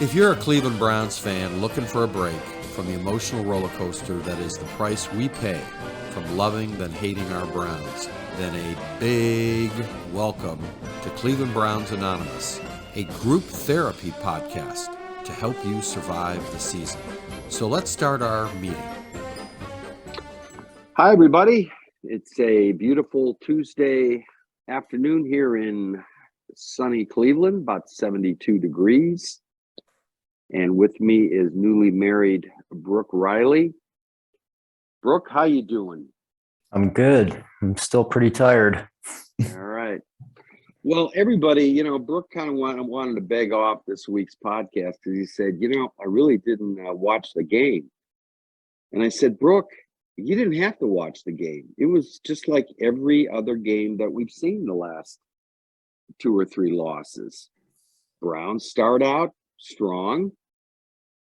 If you're a Cleveland Browns fan looking for a break from the emotional roller coaster that is the price we pay from loving then hating our Browns, then a big welcome to Cleveland Browns Anonymous, a group therapy podcast to help you survive the season. So let's start our meeting. Hi, everybody. It's a beautiful Tuesday afternoon here in sunny Cleveland, about 72 degrees. And with me is newly married Brook Riley. Brook, how you doing? I'm good. I'm still pretty tired. All right. Well, everybody, Brook kind of wanted to beg off this week's podcast because he said, I really didn't watch the game. And I said, Brook, you didn't have to watch the game. It was just like every other game that we've seen the last 2 or 3 losses. Browns start out strong,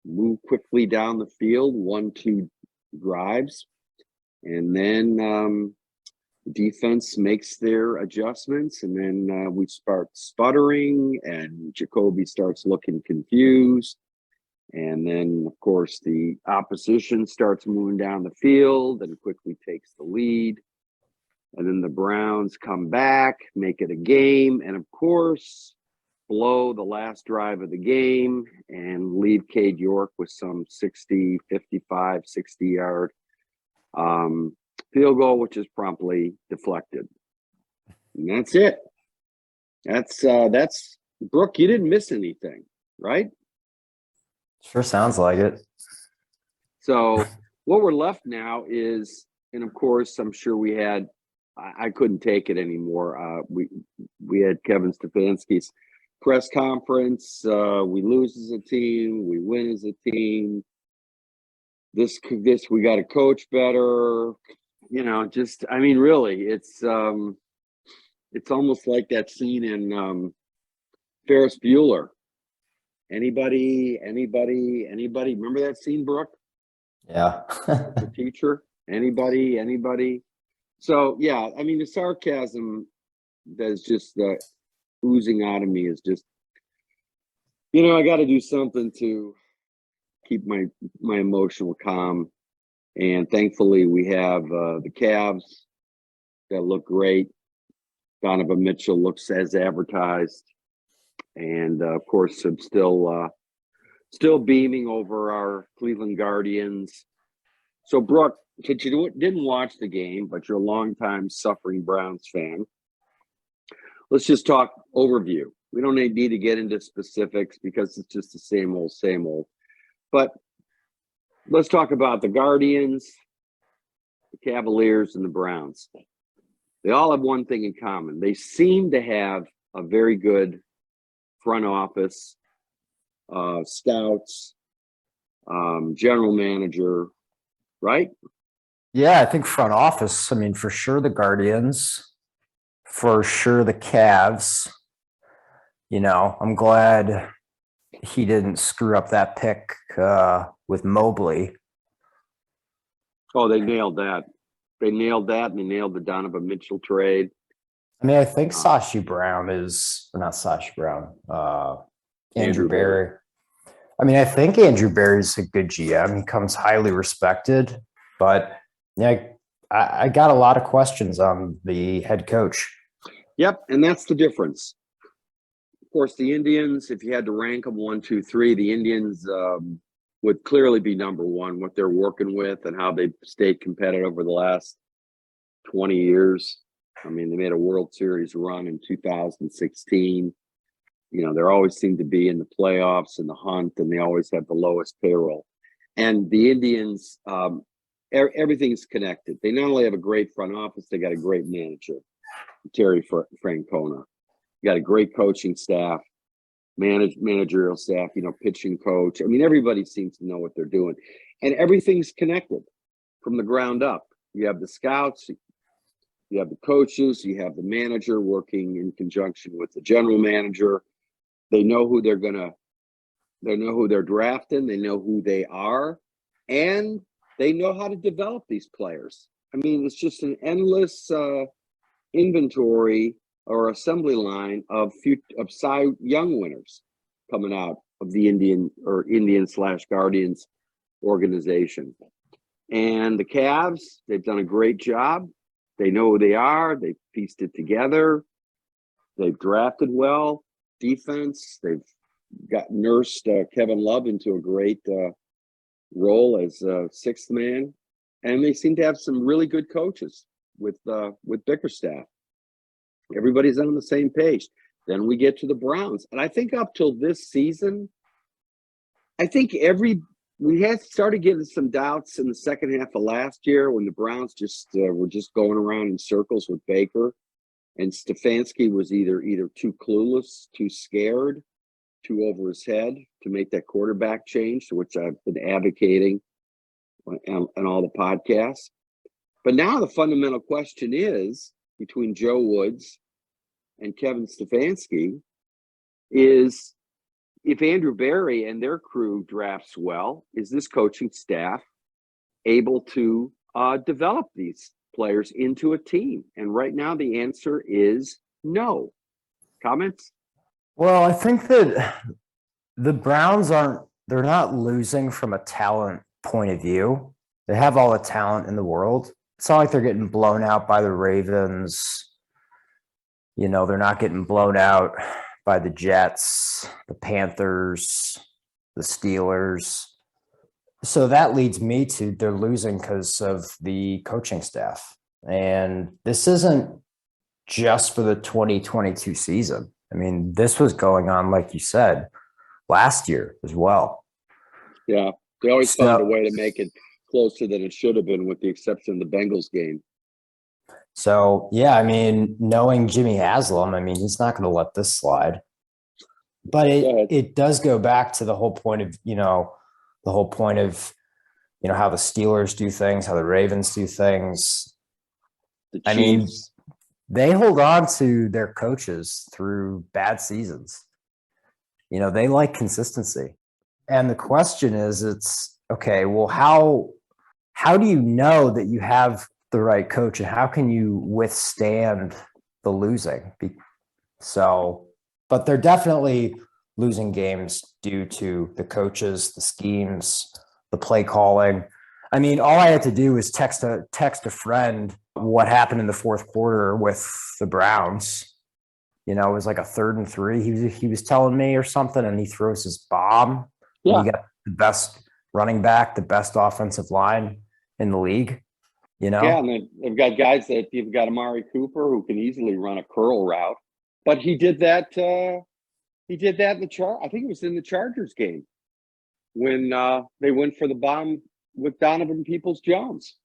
move quickly down the field, 1-2 drives, and then defense makes their adjustments, and then we start sputtering, and Jacoby starts looking confused, and then of course the opposition starts moving down the field and quickly takes the lead, and then the Browns come back, make it a game, and of course blow the last drive of the game and leave Cade York with some 60 yard field goal, which is promptly deflected. And that's it. That's Brook, you didn't miss anything, right? Sure sounds like it. So what we're left now is, and of course, I'm sure I couldn't take it anymore. We had Kevin Stefanski's press conference. We lose as a team, we win as a team. This we got to coach better. Really, it's almost like that scene in Ferris Bueller. Anybody? Remember that scene, Brook? Yeah. The teacher. Anybody? So yeah, the sarcasm that's just oozing out of me is just, I got to do something to keep my emotional calm. And thankfully we have the Cavs that look great. Donovan Mitchell looks as advertised. And of course, I'm still beaming over our Cleveland Guardians. So Brook, since you didn't watch the game, but you're a longtime suffering Browns fan, let's just talk overview. We don't need to get into specifics because it's just the same old. But let's talk about the Guardians, the Cavaliers, and the Browns. They all have one thing in common. They seem to have a very good front office, scouts, general manager, right? Yeah, I think front office. For sure the Guardians. For sure the Cavs. I'm glad he didn't screw up that pick with Mobley. Oh, they nailed that. And they nailed the Donovan Mitchell trade. I think Sashi Brown not Sashi Brown, Andrew Berry. I think Andrew Berry's a good GM. He comes highly respected, but yeah, I got a lot of questions on the head coach. Yep, and that's the difference. Of course, the Indians, if you had to rank them 1, 2, 3, the Indians would clearly be number one, what they're working with and how they've stayed competitive over the last 20 years. They made a World Series run in 2016. They always seem to be in the playoffs and the hunt, and they always have the lowest payroll. And the Indians, everything's connected. They not only have a great front office, they got a great manager, Terry Francona. You got a great coaching staff, managerial staff, pitching coach. Everybody seems to know what they're doing. And everything's connected from the ground up. You have the scouts, you have the coaches, you have the manager working in conjunction with the general manager. They know who they're drafting, they know who they are, and they know how to develop these players. It's just an endless inventory or assembly line of Cy Young winners coming out of the Indian/Guardians organization. And the Cavs, they've done a great job. They know who they are. They've pieced it together. They've drafted well, defense. They've nursed Kevin Love into a great role as sixth man. And they seem to have some really good coaches with Bickerstaff. Everybody's on the same page. Then we get to the Browns. And I think up till this season, I think we had started getting some doubts in the second half of last year when the Browns just were just going around in circles with Baker. And Stefanski was either too clueless, too scared, too over his head to make that quarterback change, to which I've been advocating on all the podcasts. But now the fundamental question is, between Joe Woods and Kevin Stefanski, is if Andrew Berry and their crew drafts well, is this coaching staff able to develop these players into a team? And right now the answer is no. Comments? Well, I think that the Browns they're not losing from a talent point of view. They have all the talent in the world. It's not like they're getting blown out by the Ravens. You know, they're not getting blown out by the Jets, the Panthers, the Steelers. So that leads me to they're losing because of the coaching staff. And this isn't just for the 2022 season. I mean, this was going on, like you said, last year as well. Yeah, they always found a way to make it closer than it should have been, with the exception of the Bengals game. So, yeah, I mean, knowing Jimmy Haslam, I mean, he's not going to let this slide. But it does go back to the whole point of, how the Steelers do things, how the Ravens do things. I mean, they hold on to their coaches through bad seasons. They like consistency. And the question is, it's okay, well, how do you know that you have the right coach, and how can you withstand the losing? But they're definitely losing games due to the coaches, the schemes, the play calling. I mean, all I had to do was text a friend what happened in the fourth quarter with the Browns. It was like a 3rd and 3. He was telling me or something, and he throws his bomb. Yeah. You got the best running back, the best offensive line in the league. Yeah, and they've got guys that you've got Amari Cooper who can easily run a curl route, but he did that. He did that in I think it was in the Chargers game when they went for the bomb with Donovan Peoples-Jones.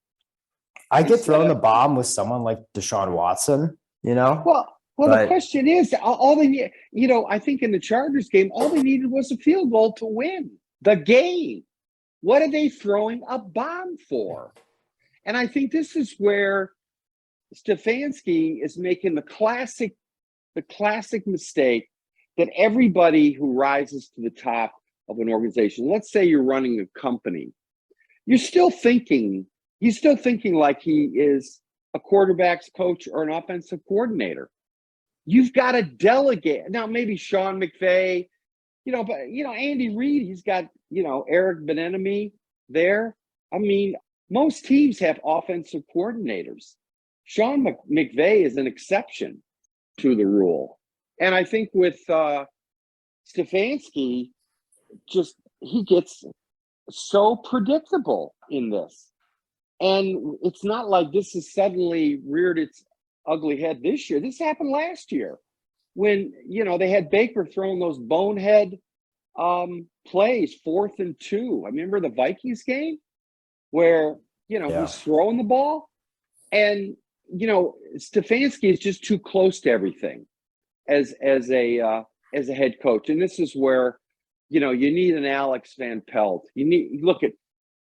I get thrown the bomb with someone like Deshaun Watson. Well, the question is, all they need, I think in the Chargers game, all they needed was a field goal to win the game. What are they throwing a bomb for? And I think this is where Stefanski is making the classic mistake that everybody who rises to the top of an organization, let's say you're running a company, he's still thinking like he is a quarterback's coach or an offensive coordinator. You've got to delegate. Now, maybe Sean McVay, but Andy Reid, he's got, Eric Bieniemy there. I mean, most teams have offensive coordinators. Sean McVay is an exception to the rule. And I think with Stefanski, he gets so predictable in this. And it's not like this has suddenly reared its ugly head this year. This happened last year when, they had Baker throwing those bonehead plays, 4th and 2. I remember the Vikings game where, he's throwing the ball, and, Stefanski is just too close to everything as a head coach. And this is where, you need an Alex Van Pelt.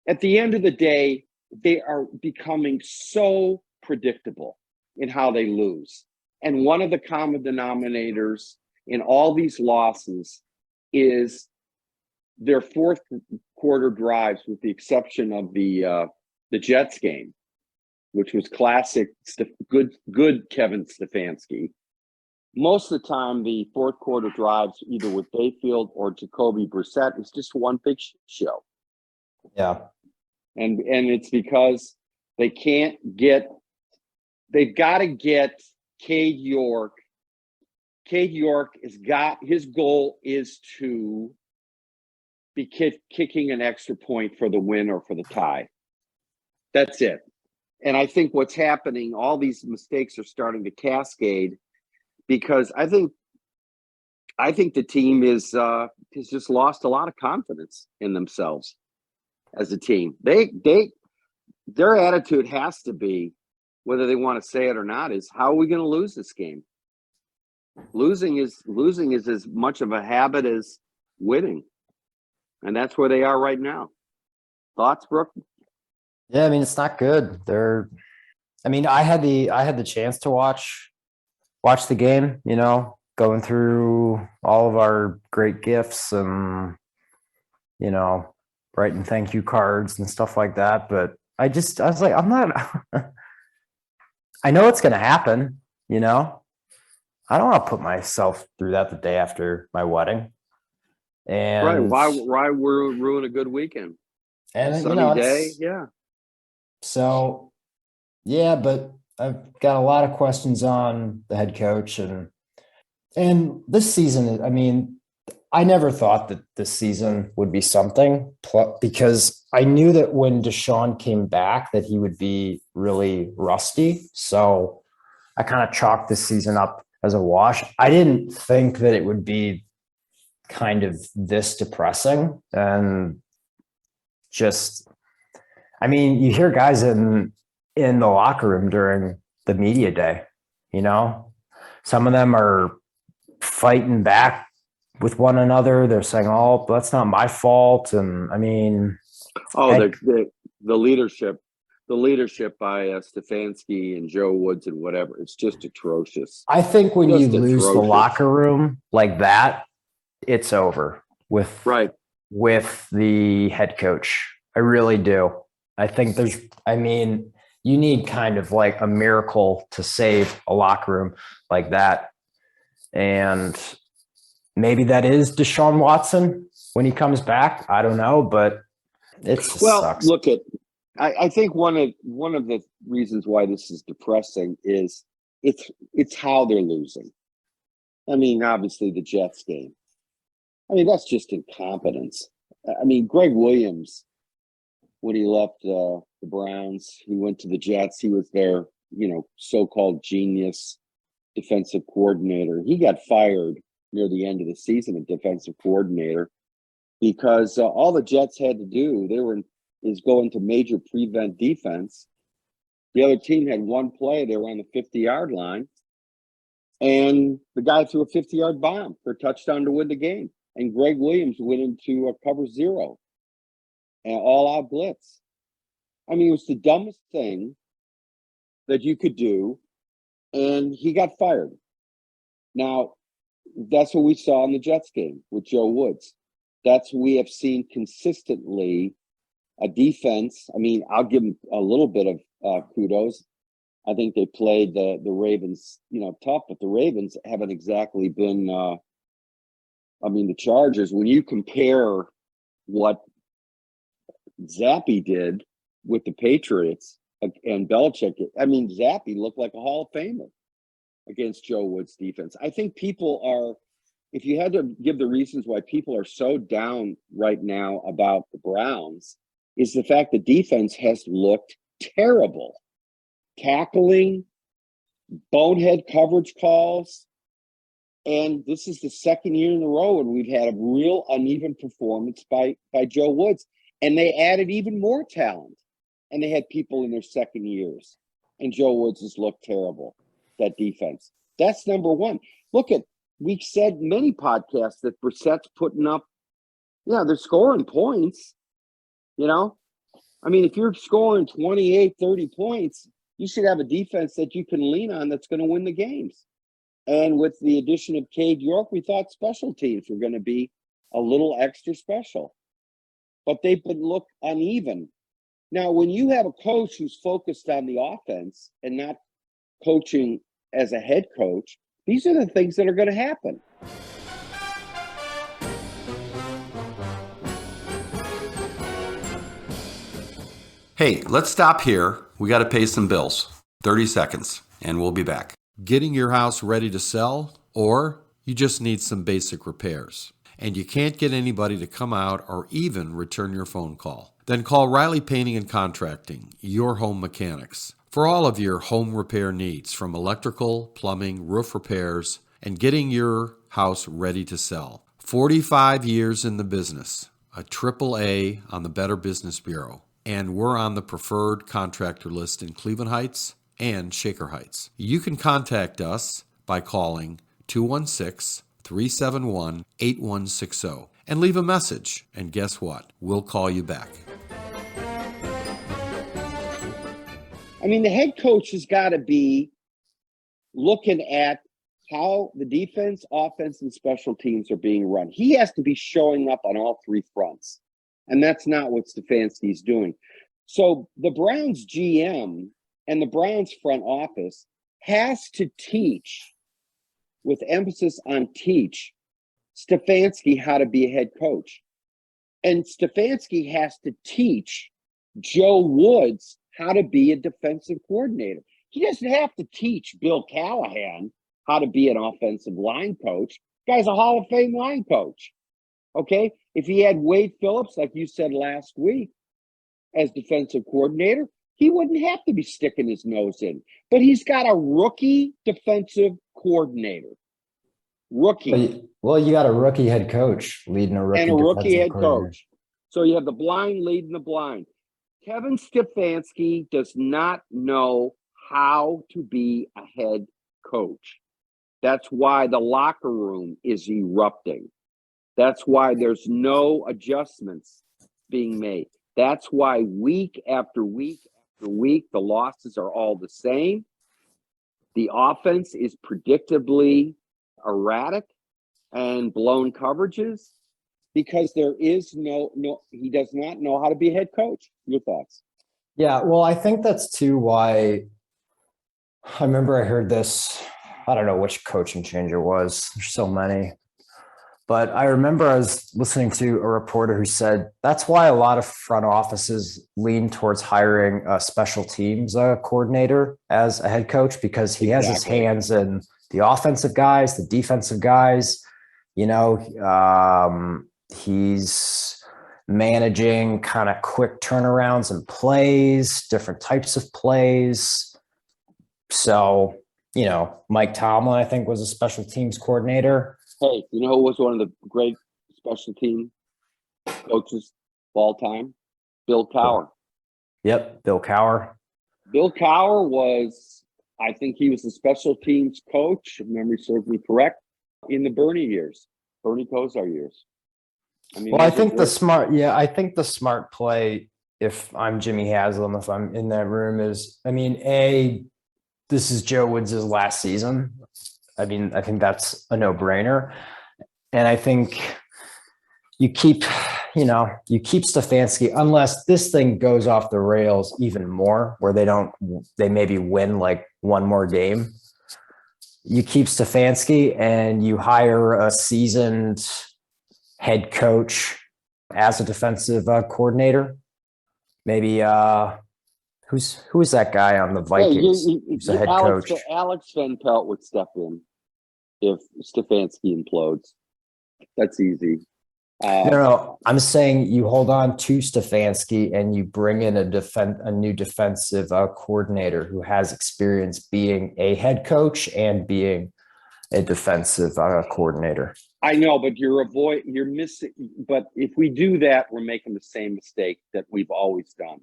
At the end of the day, they are becoming so predictable in how they lose. And one of the common denominators in all these losses is their fourth quarter drives, with the exception of the Jets game, which was classic good Kevin Stefanski. most of the time, the fourth quarter drives, either with Bayfield or Jacoby Brissett, is just one big show. Yeah. And it's because they can't get – they've got to get Cade York. Cade York his goal is to be kicking an extra point for the win or for the tie. That's it. And I think what's happening, all these mistakes are starting to cascade because I think the team has just lost a lot of confidence in themselves as a team. Their attitude has to be, whether they want to say it or not, is how are we going to lose this game? Losing is as much of a habit as winning. And that's where they are right now. Thoughts, Brook? Yeah, I mean, it's not good. I had the chance to watch the game, going through all of our great gifts and, writing thank you cards and stuff like that. But I was like, I'm not, I know it's going to happen, I don't want to put myself through that the day after my wedding. And right. Why ruin a good weekend? And sunny day. Yeah. So, yeah, but I've got a lot of questions on the head coach and this season. I mean, I never thought that this season would be something because I knew that when Deshaun came back that he would be really rusty. So I kind of chalked this season up as a wash. I didn't think that it would be kind of this depressing and just, I mean, you hear guys in the locker room during the media day, some of them are fighting back with one another. They're saying, oh, that's not my fault. And I mean, the leadership by Stefanski and Joe Woods and whatever, it's just atrocious. I think when you lose the locker room like that, it's over with the head coach. I really do. I think you need kind of like a miracle to save a locker room like that. And maybe that is Deshaun Watson when he comes back. I don't know, but it just sucks. Look I think one of the reasons why this is depressing is it's how they're losing. I mean, obviously the Jets game. I mean, that's just incompetence. I mean, Greg Williams, when he left the Browns, he went to the Jets. He was their, so-called genius defensive coordinator. He got fired near the end of the season, a defensive coordinator, because all the Jets had to do, is go into major prevent defense. The other team had one play. They were on the 50-yard line. And the guy threw a 50-yard bomb for a touchdown to win the game. And Greg Williams went into a cover zero and all-out blitz. I mean, it was the dumbest thing that you could do, and he got fired. Now, that's what we saw in the Jets game with Joe Woods. That's what we have seen consistently, a defense. I mean, I'll give them a little bit of kudos. I think they played the Ravens, tough, but the Ravens haven't exactly been the Chargers, when you compare what Zappe did with the Patriots and Belichick, I mean, Zappe looked like a Hall of Famer against Joe Woods' defense. I think people are, if you had to give the reasons why people are so down right now about the Browns, is the fact that defense has looked terrible. Tackling, bonehead coverage calls. And this is the second year in a row when we've had a real uneven performance by Joe Woods. And they added even more talent. And they had people in their second years. And Joe Woods has looked terrible, that defense. That's number one. We've said many podcasts that Brissett's putting up, they're scoring points. I mean, if you're scoring 28, 30 points, you should have a defense that you can lean on that's going to win the games. And with the addition of Cade York, we thought special teams were going to be a little extra special. But they've been looked uneven. Now, when you have a coach who's focused on the offense and not coaching as a head coach, These are the things that are going to happen. Hey, let's stop here. We got to pay some bills. 30 seconds, and we'll be back. Getting your house ready to sell, or you just need some basic repairs, and you can't get anybody to come out or even return your phone call. Then call Riley Painting and Contracting, your home mechanics, for all of your home repair needs, from electrical, plumbing, roof repairs, and getting your house ready to sell. 45 years in the business, a AAA on the Better Business Bureau, and we're on the preferred contractor list in Cleveland Heights and Shaker Heights. You can contact us by calling 216-371-8160 and leave a message, and guess what? We'll call you back. I mean, the head coach has got to be looking at how the defense, offense, and special teams are being run. He has to be showing up on all three fronts, and that's not what Stefanski's doing. So the Browns GM and the Browns front office has to teach, with emphasis on teach, Stefanski how to be a head coach. And Stefanski has to teach Joe Woods how to be a defensive coordinator. He doesn't have to teach Bill Callahan how to be an offensive line coach. The guy's a Hall of Fame line coach. Okay? If he had Wade Phillips, like you said last week, as defensive coordinator, he wouldn't have to be sticking his nose in. But he's got a rookie defensive coordinator. Rookie. Well, you got a rookie head coach leading a rookie And a rookie head coordinator. coach. So you have the blind leading the blind. Kevin Stefanski does not know how to be a head coach. That's why the locker room is erupting. That's why there's no adjustments being made. That's why week after week after week, the losses are all the same. The offense is predictably erratic and blown coverages because there is no, he does not know how to be a head coach. Your thoughts? Yeah, well, I think that's too why I remember I heard this. I don't know which coaching change it was. There's so many. But I remember I was listening to a reporter who said that's why a lot of front offices lean towards hiring a special teams coordinator as a head coach, because he has his hands in the offensive guys, the defensive guys. You know, he's managing kind of quick turnarounds and plays, different types of plays. So, you know, Mike Tomlin, I think, was a special teams coordinator. Hey, you know who was one of the great special team coaches of all time? Bill Cowher. Yep, Bill Cowher. Bill Cowher was, I think he was the special teams coach, if memory serves me correct, in the Bernie years, Bernie Kosar years. I mean, well, I think the smart play, if I'm Jimmy Haslam, if I'm in that room, is, I mean, this is Joe Woods' last season. I mean, I think that's a no-brainer. And I think you keep Stefanski, unless this thing goes off the rails even more, where they maybe win like one more game. You keep Stefanski and you hire a seasoned head coach as a defensive coordinator. Maybe who is that guy on the Vikings? Who's the head coach? Alex Van Pelt would step in if Stefanski implodes. That's easy. No, I'm saying you hold on to Stefanski and you bring in a new defensive coordinator who has experience being a head coach and being a defensive coordinator. I know, but you're missing. But if we do that, we're making the same mistake that we've always done.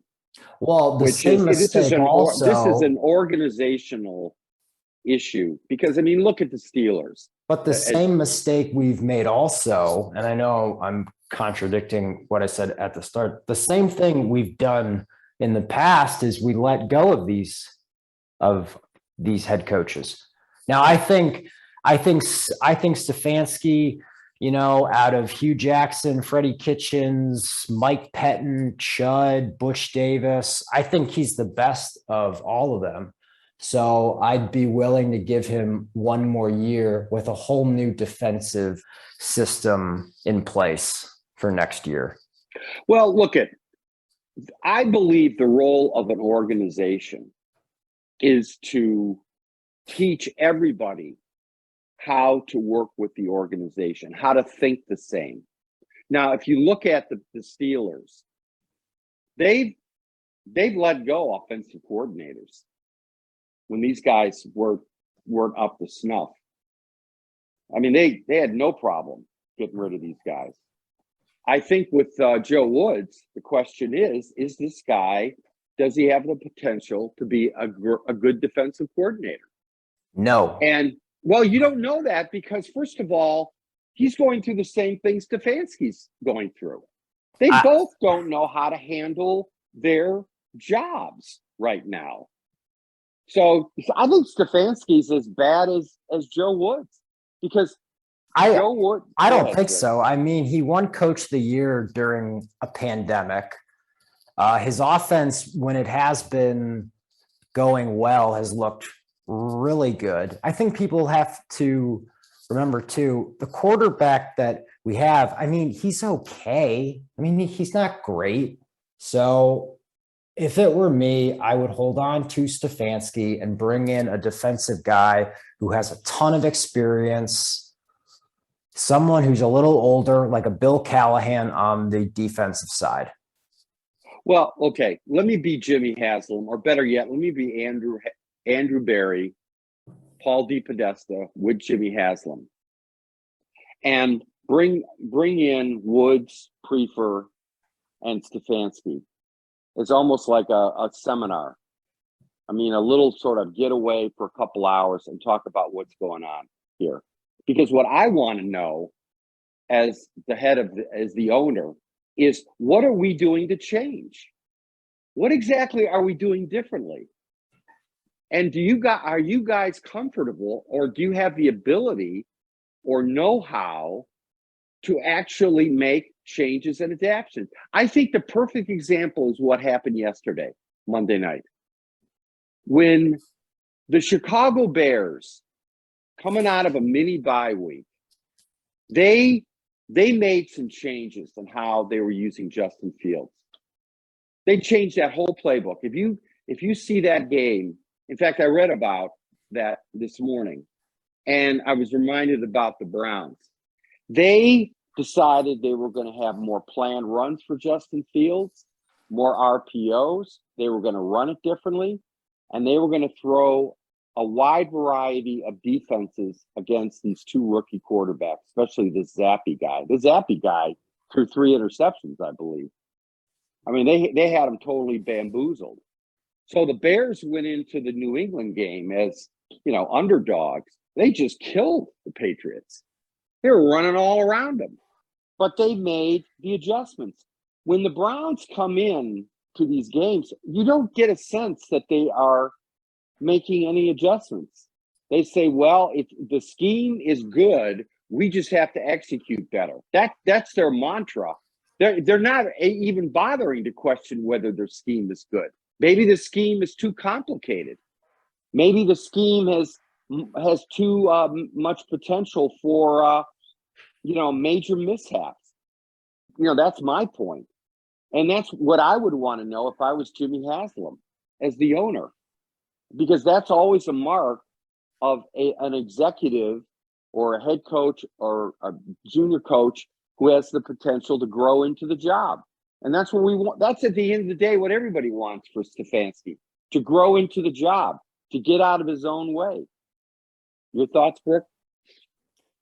Well, this is an organizational issue, because, I mean, look at the Steelers. But the same mistake we've made also, and I know I'm contradicting what I said at the start, the same thing we've done in the past is we let go of these head coaches. Now, I think Stefanski, you know, out of Hugh Jackson, Freddie Kitchens, Mike Pettin, Chud, Butch Davis, I think he's the best of all of them. So I'd be willing to give him one more year with a whole new defensive system in place for next year. Well, I believe the role of an organization is to teach everybody how to work with the organization, how to think the same. Now, if you look at the Steelers, they've let go offensive coordinators when these guys weren't up to snuff. I mean, they had no problem getting rid of these guys. I think with Joe Woods, the question is this guy, does he have the potential to be a good defensive coordinator? No. And, well, you don't know that because, first of all, he's going through the same thing Stefanski's going through. They both don't know how to handle their jobs right now. So I think Stefanski's as bad as Joe Woods because Joe Woods. I don't think so. I mean, he won Coach of the Year during a pandemic. His offense, when it has been going well, has looked really good. I think people have to remember too, the quarterback that we have, I mean, he's okay. I mean, he's not great. So if it were me, I would hold on to Stefanski and bring in a defensive guy who has a ton of experience, someone who's a little older, like a Bill Callahan on the defensive side. Well, okay, let me be Jimmy Haslam, or better yet, let me be Andrew Berry, Paul DePodesta with Jimmy Haslam, and bring in Woods, Prefer, and Stefanski. It's almost like a seminar. I mean, a little sort of getaway for a couple hours and talk about what's going on here. Because what I want to know as the owner is, what are we doing to change? What exactly are we doing differently? And are you guys comfortable, or do you have the ability or know-how to actually make changes and adaptations? I think the perfect example is what happened yesterday, Monday night, when the Chicago Bears, coming out of a mini bye week, they made some changes in how they were using Justin Fields. They changed that whole playbook. If you see that game, in fact, I read about that this morning, and I was reminded about the Browns. They decided they were going to have more planned runs for Justin Fields, more RPOs. They were going to run it differently, and they were going to throw a wide variety of defenses against these two rookie quarterbacks, especially the Zappy guy. The Zappy guy threw 3 interceptions, I believe. I mean, they had him totally bamboozled. So the Bears went into the New England game as, underdogs. They just killed the Patriots. They were running all around them. But they made the adjustments. When the Browns come in to these games, you don't get a sense that they are making any adjustments. They say, well, if the scheme is good, we just have to execute better. That's their mantra. They're not even bothering to question whether their scheme is good. Maybe the scheme is too complicated. Maybe the scheme has too much potential for major mishaps. That's my point. And that's what I would want to know if I was Jimmy Haslam as the owner, because that's always a mark of an executive or a head coach or a junior coach who has the potential to grow into the job. And that's what we want. That's at the end of the day what everybody wants for Stefanski, to grow into the job, to get out of his own way. Your thoughts, Brook?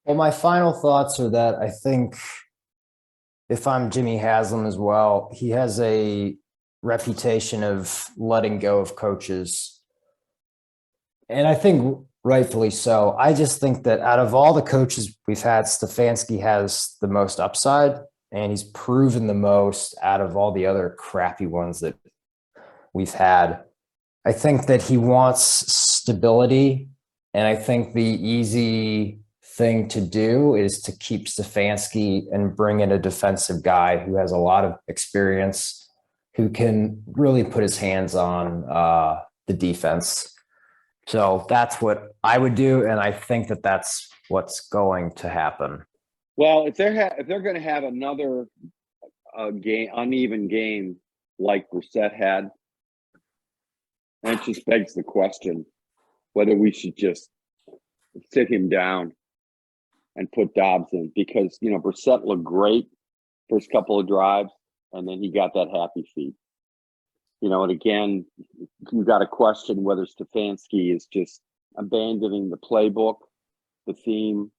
Well, my final thoughts are that I think if I'm Jimmy Haslam as well, he has a reputation of letting go of coaches. And I think rightfully so. I just think that out of all the coaches we've had, Stefanski has the most upside, and he's proven the most out of all the other crappy ones that we've had. I think that he wants stability, and I think the easy thing to do is to keep Stefanski and bring in a defensive guy who has a lot of experience, who can really put his hands on the defense. So that's what I would do, and I think that that's what's going to happen. Well, if they're going to have another uneven game like Brissett had, that just begs the question whether we should just sit him down and put Dobbs in, because Brissett looked great first couple of drives, and then he got that happy feet. And again, you got to question whether Stefanski is just abandoning the playbook, the theme,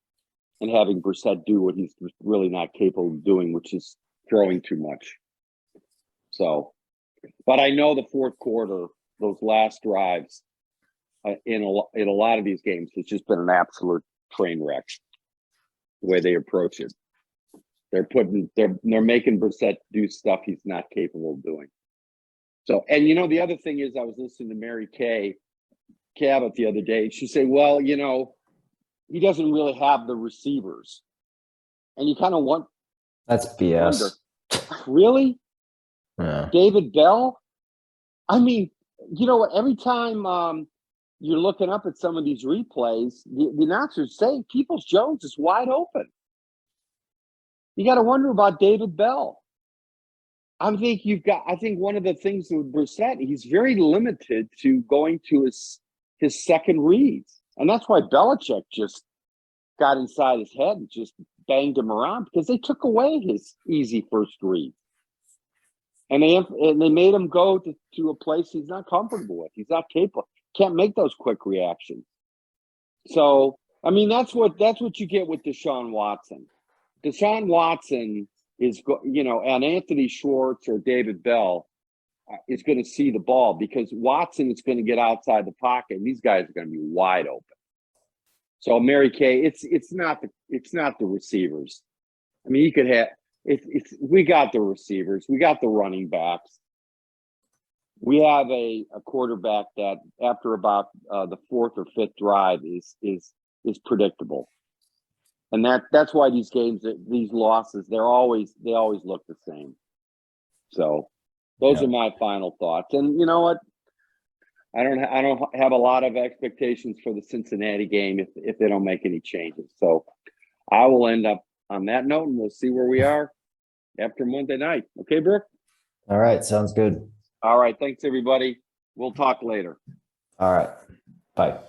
and having Brissett do what he's really not capable of doing, which is throwing too much. So, but I know the fourth quarter, those last drives in a lot of these games, it's just been an absolute train wreck the way they approach it. They're making Brissett do stuff he's not capable of doing. So, and the other thing is, I was listening to Mary Kay Cabot the other day. She said, well, he doesn't really have the receivers. And you kind of want. That's BS. Wonder, really? Yeah. David Bell? I mean, every time you're looking up at some of these replays, the announcers say Peoples-Jones is wide open. You got to wonder about David Bell. I think one of the things with Brissett, he's very limited to going to his second reads. And that's why Belichick just got inside his head and just banged him around, because they took away his easy first read. And they made him go to a place he's not comfortable with. He's not capable. Can't make those quick reactions. So, I mean, that's what you get with Deshaun Watson. Deshaun Watson is, and Anthony Schwartz or David Bell is going to see the ball, because Watson is going to get outside the pocket, and these guys are going to be wide open. So Mary Kay, it's not the receivers. I mean, you could have we got the receivers, we got the running backs. We have a quarterback that after about the fourth or fifth drive is predictable. And that's why these games, these losses, they always look the same. So those are my final thoughts. And you know what? I don't have a lot of expectations for the Cincinnati game if they don't make any changes. So I will end up on that note, and we'll see where we are after Monday night. Okay, Brook? All right. Sounds good. All right. Thanks, everybody. We'll talk later. All right. Bye.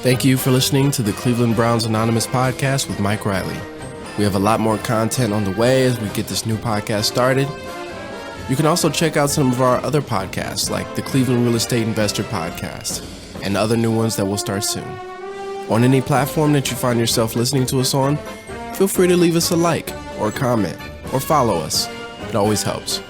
Thank you for listening to the Cleveland Browns Anonymous podcast with Mike Riley. We have a lot more content on the way as we get this new podcast started. You can also check out some of our other podcasts, like the Cleveland Real Estate Investor Podcast and other new ones that will start soon. On any platform that you find yourself listening to us on, feel free to leave us a like or a comment or follow us. It always helps.